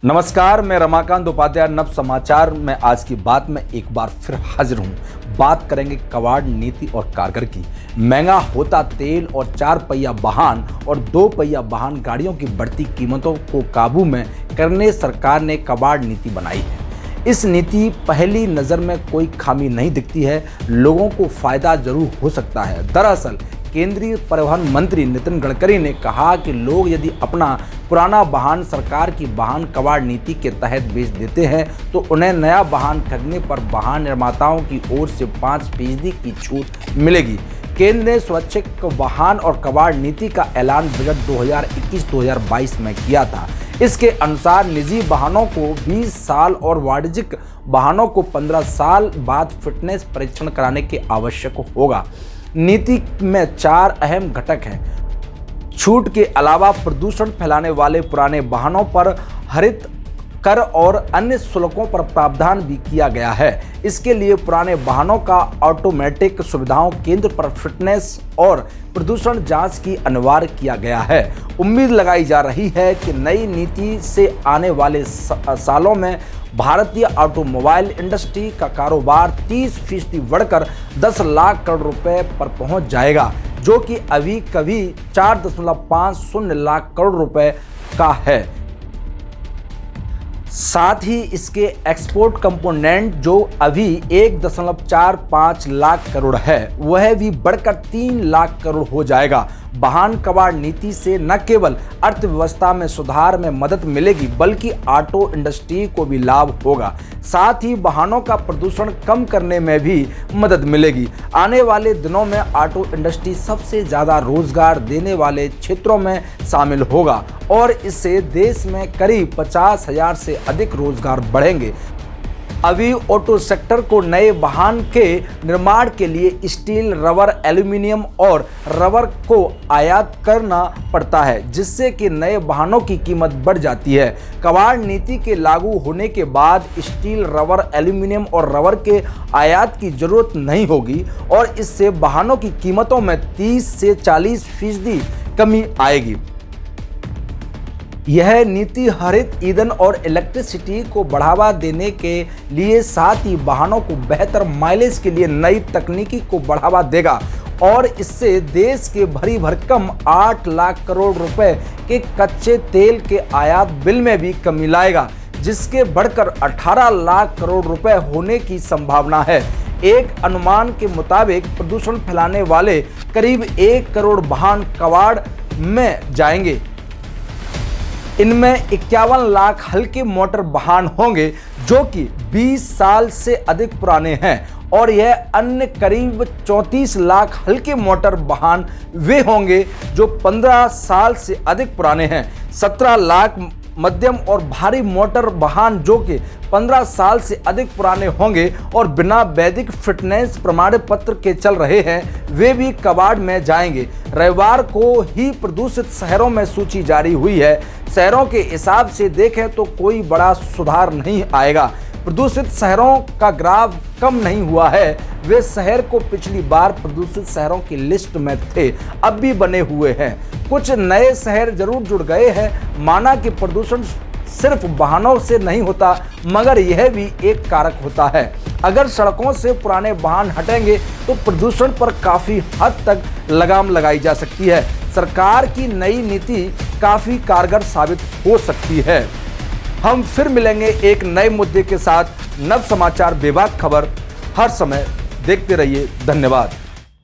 नमस्कार, मैं रमाकांत उपाध्याय नव समाचार में आज की बात में एक बार फिर हाजिर हूं। बात करेंगे कबाड़ नीति और कारगर की। महंगा होता तेल और 4 पहिया वाहन और 2 पहिया वाहन गाड़ियों की बढ़ती कीमतों को काबू में करने सरकार ने कबाड़ नीति बनाई है। इस नीति पहली नज़र में कोई खामी नहीं दिखती है, लोगों को फायदा जरूर हो सकता है। दरअसल केंद्रीय परिवहन मंत्री नितिन गडकरी ने कहा कि लोग यदि अपना पुराना वाहन सरकार की वाहन कबाड़ नीति के तहत बेच देते हैं तो उन्हें नया वाहन खरीदने पर वाहन निर्माताओं की ओर से 5% की छूट मिलेगी। केंद्र ने स्वैच्छिक वाहन और कबाड़ नीति का ऐलान बजट 2021-2022 में किया था। इसके अनुसार निजी वाहनों को 20 साल और वाणिज्यिक वाहनों को 15 साल बाद फिटनेस परीक्षण कराने के आवश्यक होगा। नीति में 4 अहम घटक हैं। छूट के अलावा प्रदूषण फैलाने वाले पुराने वाहनों पर हरित कर और अन्य शुल्कों पर प्रावधान भी किया गया है। इसके लिए पुराने वाहनों का ऑटोमेटिक सुविधाओं केंद्र पर फिटनेस और प्रदूषण जांच की अनिवार्य किया गया है। उम्मीद लगाई जा रही है कि नई नीति से आने वाले सालों में भारतीय ऑटोमोबाइल इंडस्ट्री का कारोबार 30% बढ़कर 10 लाख करोड़ रुपए पर पहुंच जाएगा, जो कि अभी कभी 4.50 लाख करोड़ रुपए का है। साथ ही इसके एक्सपोर्ट कंपोनेंट जो अभी 1.45 लाख करोड़ है वह भी बढ़कर 3 लाख करोड़ हो जाएगा। वाहन कबाड़ नीति से न केवल अर्थव्यवस्था में सुधार में मदद मिलेगी बल्कि ऑटो इंडस्ट्री को भी लाभ होगा। साथ ही वाहनों का प्रदूषण कम करने में भी मदद मिलेगी। आने वाले दिनों में ऑटो इंडस्ट्री सबसे ज़्यादा रोजगार देने वाले क्षेत्रों में शामिल होगा और इससे देश में करीब 50,000 से अधिक रोजगार बढ़ेंगे। अभी ऑटो सेक्टर को नए वाहन के निर्माण के लिए स्टील, रबर, एल्यूमिनियम और रबर को आयात करना पड़ता है, जिससे कि नए वाहनों की कीमत बढ़ जाती है। कबाड़ नीति के लागू होने के बाद स्टील, रबर, एल्यूमिनियम और रबर के आयात की जरूरत नहीं होगी और इससे वाहनों की कीमतों में 30 से 40% कमी आएगी। यह नीति हरित ईंधन और इलेक्ट्रिसिटी को बढ़ावा देने के लिए साथ ही वाहनों को बेहतर माइलेज के लिए नई तकनीकी को बढ़ावा देगा और इससे देश के भरी भरकम 8 लाख करोड़ रुपए के कच्चे तेल के आयात बिल में भी कमी लाएगा, जिसके बढ़कर 18 लाख करोड़ रुपए होने की संभावना है। एक अनुमान के मुताबिक प्रदूषण फैलाने वाले करीब 1 करोड़ वाहन कबाड़ में जाएंगे। इनमें 51 लाख हल्के मोटर वाहन होंगे जो कि 20 साल से अधिक पुराने हैं और यह अन्य करीब 34 लाख हल्के मोटर वाहन वे होंगे जो 15 साल से अधिक पुराने हैं। 17 लाख मध्यम और भारी मोटर वाहन जो कि 15 साल से अधिक पुराने होंगे और बिना वैदिक फिटनेस प्रमाण पत्र के चल रहे हैं, वे भी कबाड़ में जाएंगे। रविवार को ही प्रदूषित शहरों में सूची जारी हुई है। शहरों के हिसाब से देखें तो कोई बड़ा सुधार नहीं आएगा। प्रदूषित शहरों का ग्राफ कम नहीं हुआ है। वे शहर को पिछली बार प्रदूषित शहरों की लिस्ट में थे, अब भी बने हुए हैं। कुछ नए शहर जरूर जुड़ गए हैं। माना कि प्रदूषण सिर्फ वाहनों से नहीं होता, मगर यह भी एक कारक होता है। अगर सड़कों से पुराने वाहन हटेंगे तो प्रदूषण पर काफ़ी हद तक लगाम लगाई जा सकती है। सरकार की नई नीति काफ़ी कारगर साबित हो सकती है। हम फिर मिलेंगे एक नए मुद्दे के साथ। नव समाचार बेबाक खबर हर समय देखते रहिए। धन्यवाद।